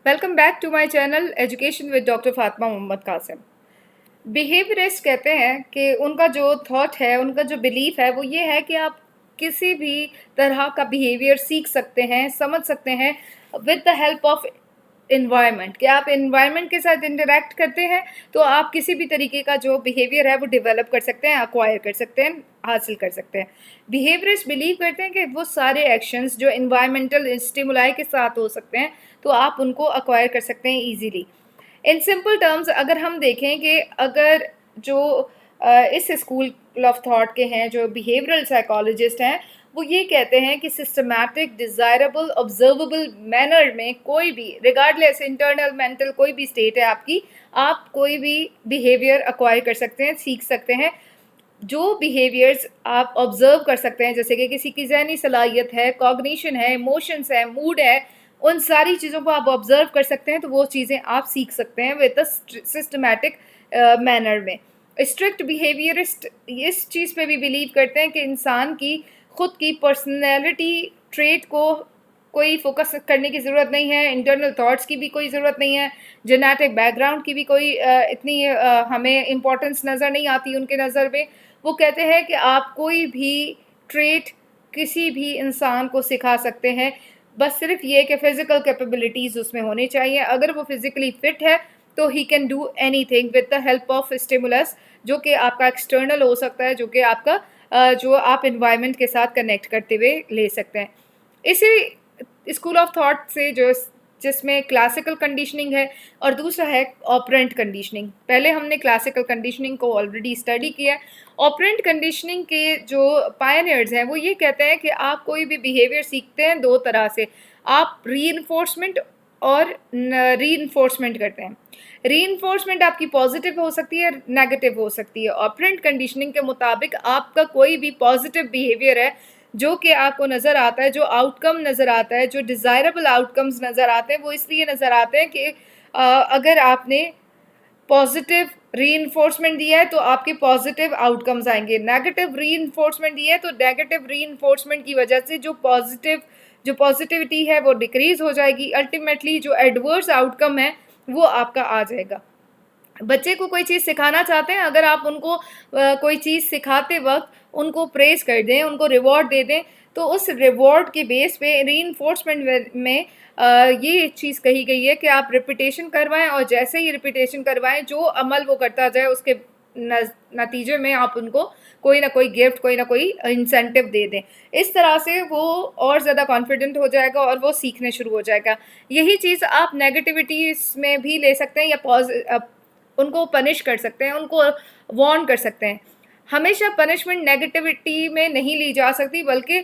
Welcome back to my channel education with doctor Fatima Mohammad Qasim. Behaviourist कहते हैं कि उनका जो थॉट है, उनका जो बिलीफ है वो ये है कि आप किसी भी तरह का बिहेवियर सीख सकते हैं, समझ सकते हैं with the help of environment. कि आप इन्वायरमेंट के साथ इंटरेक्ट करते हैं तो आप किसी भी तरीके का जो बिहेवियर है वो डेवलप कर सकते हैं, एक्वायर कर सकते हैं, हासिल कर सकते हैं। बिहेवियरिस्ट बिलीव करते हैं कि वो सारे एक्शंस जो इन्वायरमेंटल स्टिमुलाई के साथ हो सकते हैं तो आप उनको एक्वायर कर सकते हैं ईजीली। इन सिंपल टर्म्स अगर हम देखें कि अगर जो इस स्कूल ऑफ थॉट के हैं, जो बिहेवियरल साइकोलॉजिस्ट हैं, वो ये कहते हैं कि सिस्टमैटिक, डिज़ायरेबल, ऑब्जर्वेबल मैनर में कोई भी, रिगार्डलेस इंटरनल मेंटल कोई भी स्टेट है आपकी, आप कोई भी बिहेवियर एक्वायर कर सकते हैं, सीख सकते हैं। जो बिहेवियर्स आप ऑब्जर्व कर सकते हैं, जैसे कि किसी की ज़हनी सलाहियत है, कॉग्निशन है, इमोशंस है, मूड है, उन सारी चीज़ों को आप ऑब्जर्व कर सकते हैं तो वो चीज़ें आप सीख सकते हैं विद अ सिस्टमैटिक मैनर में। स्ट्रिक्ट बिहेवियरिस्ट इस चीज़ पे भी बिलीव करते हैं कि इंसान की खुद की पर्सनैलिटी ट्रेट को कोई फोकस करने की ज़रूरत नहीं है, इंटरनल थॉट्स की भी कोई ज़रूरत नहीं है, जेनेटिक बैकग्राउंड की भी कोई इतनी हमें इम्पोर्टेंस नज़र नहीं आती उनके नज़र में। वो कहते हैं कि आप कोई भी ट्रेट किसी भी इंसान को सिखा सकते हैं, बस सिर्फ ये कि फ़िज़िकल कैपेबिलिटीज़ उसमें होनी चाहिए। अगर वो फिज़िकली फ़िट है तो he can do anything with the help of stimulus, जो कि आपका एक्सटर्नल हो सकता है, जो कि आपका जो आप इन्वायरमेंट के साथ कनेक्ट करते हुए ले सकते हैं। इसी स्कूल ऑफ थॉट से जो जिसमें क्लासिकल कंडीशनिंग है और दूसरा है ऑपरेंट कंडीशनिंग। पहले हमने क्लासिकल कंडीशनिंग को ऑलरेडी स्टडी किया है। ऑपरेंट कंडीशनिंग के जो पायनियर्स हैं वो ये कहते हैं कि आप कोई भी बिहेवियर सीखते हैं दो तरह से, आप रीइंफोर्समेंट और रीइंफोर्समेंट करते हैं। रीइंफोर्समेंट आपकी पॉजिटिव हो सकती है, नेगेटिव हो सकती है। ऑपरेंट कंडीशनिंग के मुताबिक आपका कोई भी पॉजिटिव बिहेवियर है जो कि आपको नज़र आता है, जो आउटकम नज़र आता है, जो डिज़ायरेबल आउटकम्स नज़र आते हैं, वो इसलिए नज़र आते हैं कि अगर आपने पॉजिटिव रीइंफोर्समेंट दिया है तो आपके पॉजिटिव आउटकम्स आएंगे, नेगेटिव रीइंफोर्समेंट दिया है तो नेगेटिव रीइंफोर्समेंट की वजह से जो पॉजिटिविटी है वो डिक्रीज हो जाएगी। अल्टीमेटली जो एडवर्स आउटकम है वो आपका आ जाएगा। बच्चे को कोई चीज़ सिखाना चाहते हैं, अगर आप उनको कोई चीज़ सिखाते वक्त उनको प्रेज़ कर दें, उनको रिवॉर्ड दे दें, तो उस रिवॉर्ड के बेस पे रीइंफोर्समेंट में ये चीज़ कही गई है कि आप रिपीटेशन करवाएं और जैसे ही रिपीटेशन करवाएं जो अमल वो करता जाए उसके नतीजे में आप उनको कोई ना कोई गिफ्ट, कोई ना कोई इंसेंटिव दे दें। इस तरह से वो और ज़्यादा कॉन्फिडेंट हो जाएगा और वो सीखने शुरू हो जाएगा। यही चीज़ आप नेगेटिविटीज़ में भी ले सकते हैं या उनको पनिश कर सकते हैं, उनको वार्न कर सकते हैं। हमेशा पनिशमेंट नेगेटिविटी में नहीं ली जा सकती, बल्कि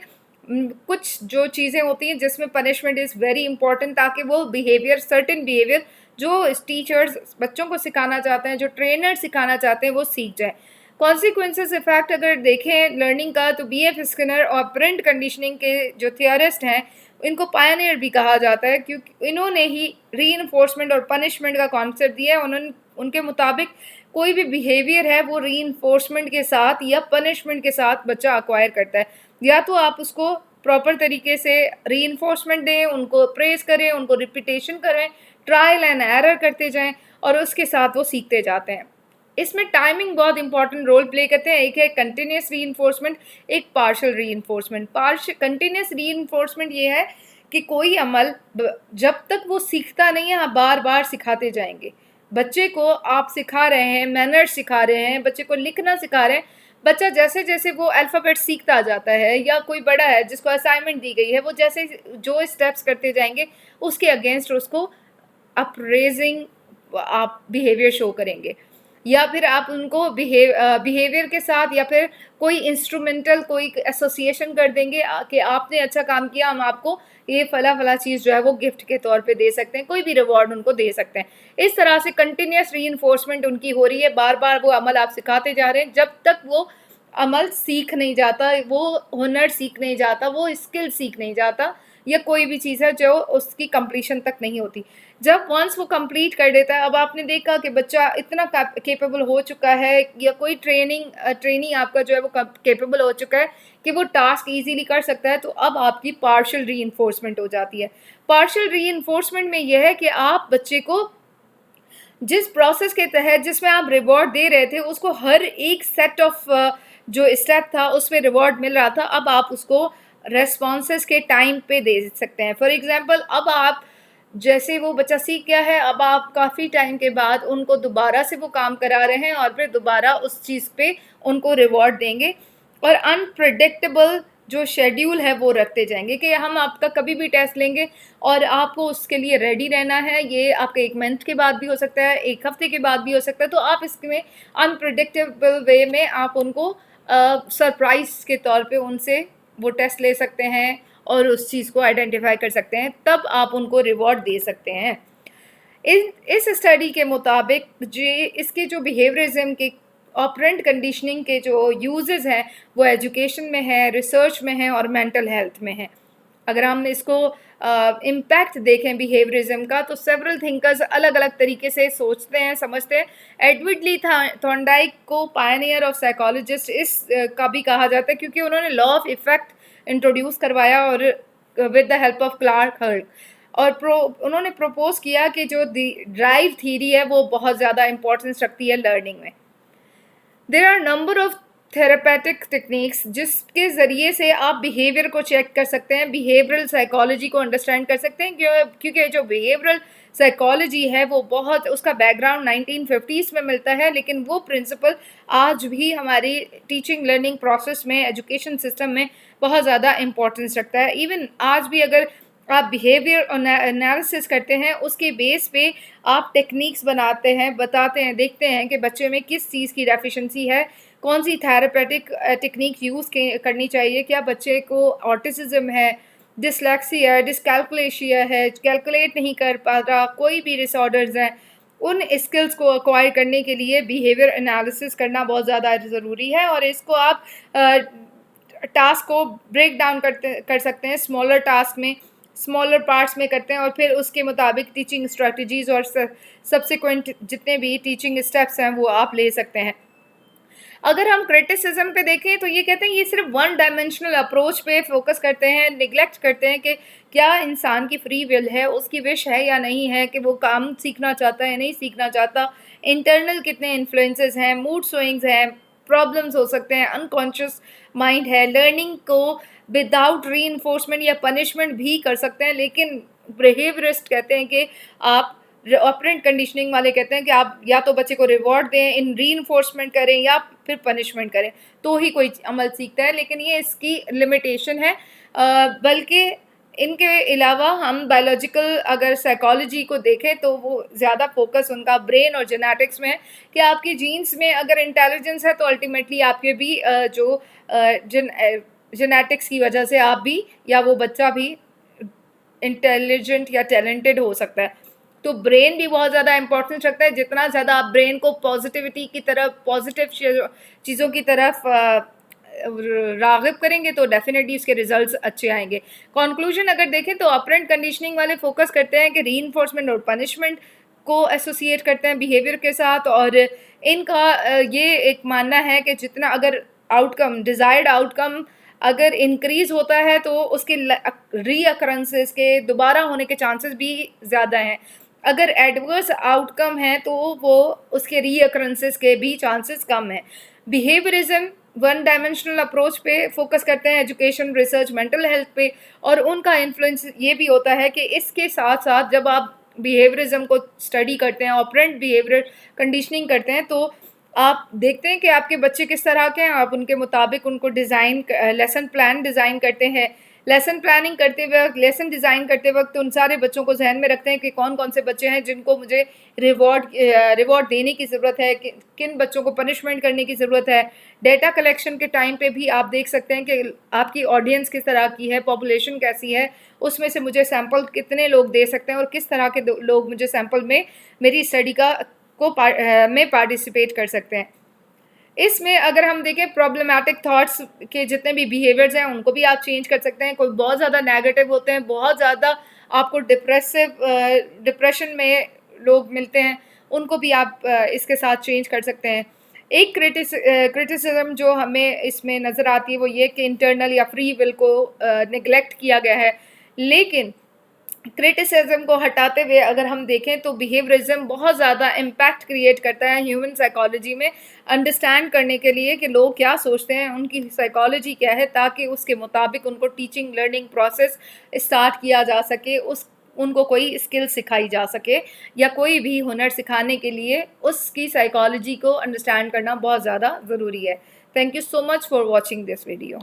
कुछ जो चीज़ें होती हैं जिसमें पनिशमेंट इज़ वेरी इंपॉर्टेंट, ताकि वो बिहेवियर, सर्टेन बिहेवियर जो टीचर्स बच्चों को सिखाना चाहते हैं, जो ट्रेनर सिखाना चाहते हैं, वो सीख जाए। कॉन्सिक्वेंसेस इफेक्ट अगर देखें लर्निंग का तो बी.एफ. स्किनर और ऑपरेंट कंडीशनिंग के जो थियरिस्ट हैं इनको पायनियर भी कहा जाता है, क्योंकि इन्होंने ही रीइंफोर्समेंट और पनिशमेंट का कॉन्सेप्ट दिया है। उन्होंने उनके मुताबिक कोई भी बिहेवियर है वो रीइंफोर्समेंट के साथ या पनिशमेंट के साथ बच्चा अक्वायर करता है। या तो आप उसको प्रॉपर तरीके से रीइंफोर्समेंट दें, उनको प्रेज करें, उनको रिपीटेशन करें, ट्रायल एंड एरर करते जाएं और उसके साथ वो सीखते जाते हैं। इसमें टाइमिंग बहुत इंपॉर्टेंट रोल प्ले करते हैं। एक है कंटिन्यूस रीइंफोर्समेंट, एक पार्शियल रीइंफोर्समेंट। कंटिन्यूस रीइंफोर्समेंट ये है कि कोई अमल जब तक वो सीखता नहीं है आप बार बार सिखाते जाएंगे। बच्चे को आप सिखा रहे हैं, मैनर्स सिखा रहे हैं, बच्चे को लिखना सिखा रहे हैं, बच्चा जैसे जैसे वो अल्फ़ाबेट सीखता जाता है या कोई बड़ा है जिसको असाइनमेंट दी गई है, वो जैसे जो स्टेप्स करते जाएंगे उसके अगेंस्ट उसको अप्रेजिंग आप बिहेवियर शो करेंगे। या फिर आप उनको बिहेवियर के साथ या फिर कोई इंस्ट्रूमेंटल कोई एसोसिएशन कर देंगे कि आपने अच्छा काम किया, हम आपको ये फला फला चीज़ जो है वो गिफ्ट के तौर पे दे सकते हैं, कोई भी रिवॉर्ड उनको दे सकते हैं। इस तरह से कंटिन्यूस रीइंफोर्समेंट उनकी हो रही है, बार बार वो अमल आप सिखाते जा रहे हैं जब तक वो अमल सीख नहीं जाता, वो हुनर सीख नहीं जाता, वो स्किल सीख नहीं जाता, या कोई भी चीज़ है जो उसकी कंप्लीशन तक नहीं होती। जब वंस वो कंप्लीट कर देता है, अब आपने देखा कि बच्चा इतना कैपेबल हो चुका है या कोई ट्रेनिंग आपका जो है वो कैपेबल हो चुका है कि वो टास्क इजीली कर सकता है, तो अब आपकी पार्शियल रीइंफोर्समेंट हो जाती है। पार्शियल रीइंफोर्समेंट में यह है कि आप बच्चे को जिस प्रोसेस के तहत जिसमें आप रिवॉर्ड दे रहे थे, उसको हर एक सेट ऑफ जो स्टेप था उसमें रिवॉर्ड मिल रहा था, अब आप उसको रेस्पॉन्सेस के टाइम पे दे सकते हैं। फॉर एग्जांपल, अब आप जैसे वो बच्चा सीख गया है, अब आप काफ़ी टाइम के बाद उनको दोबारा से वो काम करा रहे हैं और फिर दोबारा उस चीज़ पे उनको रिवॉर्ड देंगे, और अनप्रिडिक्टेबल जो शेड्यूल है वो रखते जाएंगे कि हम आपका कभी भी टेस्ट लेंगे और आपको उसके लिए रेडी रहना है। ये आपका 1 मंथ के बाद भी हो सकता है, 1 हफ्ते के बाद भी हो सकता है, तो आप इसमें अनप्रिडिक्टेबल वे में आप उनको सरप्राइज के तौर पे उनसे वो टेस्ट ले सकते हैं और उस चीज़ को आइडेंटिफाई कर सकते हैं, तब आप उनको रिवॉर्ड दे सकते हैं। इस स्टडी के मुताबिक इसके जो बिहेवियरिज्म के ऑपरेंट कंडीशनिंग के जो यूजेस हैं वो एजुकेशन में है, रिसर्च में है और मेंटल हेल्थ में है। अगर हम इसको इम्पैक्ट देखें बिहेवियरिज्म का, तो सेवरल थिंकर्स अलग अलग तरीके से सोचते हैं, समझते हैं। एडवर्ड ली थॉर्नडाइक को पायनियर ऑफ साइकोलॉजिस्ट इस का भी कहा जाता है, क्योंकि उन्होंने लॉ ऑफ इफेक्ट इंट्रोड्यूस करवाया और with the help of Clark Hurt, और उन्होंने प्रपोज किया कि जो ड्राइव थीरी है वो बहुत ज़्यादा इंपॉर्टेंस रखती है लर्निंग में। There are number of therapeutic techniques जिसके ज़रिए से आप बिहेवियर को चेक कर सकते हैं, बिहेवियरल साइकोलॉजी को अंडरस्टैंड कर सकते हैं, क्योंकि जो बिहेवियरल साइकोलॉजी है वो बहुत, उसका बैकग्राउंड 1950s में मिलता है, लेकिन वो प्रिंसिपल आज भी हमारी टीचिंग लर्निंग प्रोसेस में, एजुकेशन सिस्टम में बहुत ज़्यादा इंपॉर्टेंस रखता है। इवन आज भी अगर आप बिहेवियर एनालिसिस करते हैं, उसके बेस पे आप टेक्निक्स बनाते हैं, बताते हैं, देखते हैं कि बच्चे में किस चीज़ की डेफिशिएंसी है, कौन सी थेरेपेटिक टेक्निक यूज़ करनी चाहिए, क्या बच्चे को ऑटिज़म है, डिसलेक्सिया है, डिसकैलकुलेशिया है, कैलकुलेट नहीं कर पा रहा, कोई भी डिसऑर्डर्स हैं, उन स्किल्स को एक्वायर करने के लिए बिहेवियर एनालिसिस करना बहुत ज़्यादा ज़रूरी है। और इसको आप टास्क को ब्रेक डाउन कर सकते हैं स्मॉलर टास्क में, स्मॉलर पार्ट्स में करते हैं, और फिर उसके मुताबिक टीचिंग स्ट्रेटजीज़ और सब्सिक्वेंट जितने भी टीचिंग स्टेप्स हैं वो आप ले सकते हैं। अगर हम क्रिटिसिज्म पे देखें तो ये कहते हैं ये सिर्फ वन डायमेंशनल अप्रोच पे फोकस करते हैं, निगलेक्ट करते हैं कि क्या इंसान की फ्री विल है, उसकी विश है या नहीं है कि वो काम सीखना चाहता है या नहीं सीखना चाहता, इंटरनल कितने इन्फ्लुएंसेस हैं, मूड स्विंग्स हैं, प्रॉब्लम्स हो सकते हैं, अनकॉन्शियस माइंड है। लर्निंग को विदाउट रीइंफोर्समेंट या पनिशमेंट भी कर सकते हैं, लेकिन बिहेवियरिस्ट कहते हैं कि आप, ऑपरेंट कंडीशनिंग वाले कहते हैं कि आप या तो बच्चे को रिवॉर्ड दें, इन रीइंफोर्समेंट करें, या फिर पनिशमेंट करें, तो ही कोई अमल सीखता है। लेकिन ये इसकी लिमिटेशन है। बल्कि इनके अलावा हम बायोलॉजिकल अगर साइकोलॉजी को देखें तो वो ज़्यादा फोकस उनका ब्रेन और जेनेटिक्स में है कि आपकी जीन्स में अगर इंटेलिजेंस है तो अल्टीमेटली आपके भी जो जेनेटिक्स की वजह से आप भी या वो बच्चा भी इंटेलिजेंट या टैलेंटेड हो सकता है। तो ब्रेन भी बहुत ज़्यादा इंपॉर्टेंस रखता है। जितना ज़्यादा आप ब्रेन को पॉजिटिविटी की तरफ, पॉजिटिव चीज़ों की तरफ राग़िब करेंगे तो डेफिनेटली उसके रिजल्ट्स अच्छे आएंगे। कंक्लूजन अगर देखें तो ऑपरेंट कंडीशनिंग वाले फोकस करते हैं कि रीइंफोर्समेंट और पनिशमेंट को एसोसिएट करते हैं बिहेवियर के साथ, और इनका ये एक मानना है कि जितना अगर आउटकम, डिज़ायर्ड आउटकम अगर इंक्रीज़ होता है तो उसके रीअकरेंसेस के दोबारा होने के चांसेस भी ज़्यादा हैं। अगर एडवर्स आउटकम है तो वो उसके रीअकरेंसेस के भी चांसेस कम हैं। बिहेवियरिज्म वन डायमेंशनल अप्रोच पे फोकस करते हैं, एजुकेशन, रिसर्च, मेंटल हेल्थ पे, और उनका इन्फ्लुएंस ये भी होता है कि इसके साथ साथ जब आप बिहेवियरिज्म को स्टडी करते हैं, ऑपरेंट बिहेवियर कंडीशनिंग करते हैं, तो आप देखते हैं कि आपके बच्चे किस तरह के हैं, आप उनके मुताबिक उनको लेसन प्लान डिज़ाइन करते हैं। लेसन प्लानिंग करते वक्त, लेसन डिज़ाइन करते वक्त उन सारे बच्चों को जहन में रखते हैं कि कौन कौन से बच्चे हैं जिनको मुझे रिवॉर्ड देने की ज़रूरत है, किन बच्चों को पनिशमेंट करने की ज़रूरत है। डेटा कलेक्शन के टाइम पे भी आप देख सकते हैं कि आपकी ऑडियंस किस तरह की है, पॉपुलेशन कैसी है, उसमें से मुझे सैम्पल कितने लोग दे सकते हैं और किस तरह के लोग मुझे सैम्पल में मेरी स्टडी में पार्टिसिपेट कर सकते हैं। इसमें अगर हम देखें प्रॉब्लमैटिक थॉट्स के जितने भी बिहेवियर्स हैं उनको भी आप चेंज कर सकते हैं। कोई बहुत ज़्यादा नेगेटिव होते हैं, बहुत ज़्यादा आपको डिप्रेशन में लोग मिलते हैं, उनको भी आप इसके साथ चेंज कर सकते हैं। एक क्रिटिसिज्म जो हमें इसमें नज़र आती है वो ये कि इंटरनल या फ्री विल को निगलेक्ट किया गया है। लेकिन क्रिटिसिज्म को हटाते हुए अगर हम देखें तो बिहेवियरिज्म बहुत ज़्यादा इम्पैक्ट क्रिएट करता है ह्यूमन साइकोलॉजी में, अंडरस्टैंड करने के लिए कि लोग क्या सोचते हैं, उनकी साइकोलॉजी क्या है, ताकि उसके मुताबिक उनको टीचिंग लर्निंग प्रोसेस स्टार्ट किया जा सके, उनको कोई स्किल सिखाई जा सके, या कोई भी हुनर सिखाने के लिए उसकी साइकोलॉजी को अंडरस्टैंड करना बहुत ज़्यादा ज़रूरी है। Thank you so much for watching this video.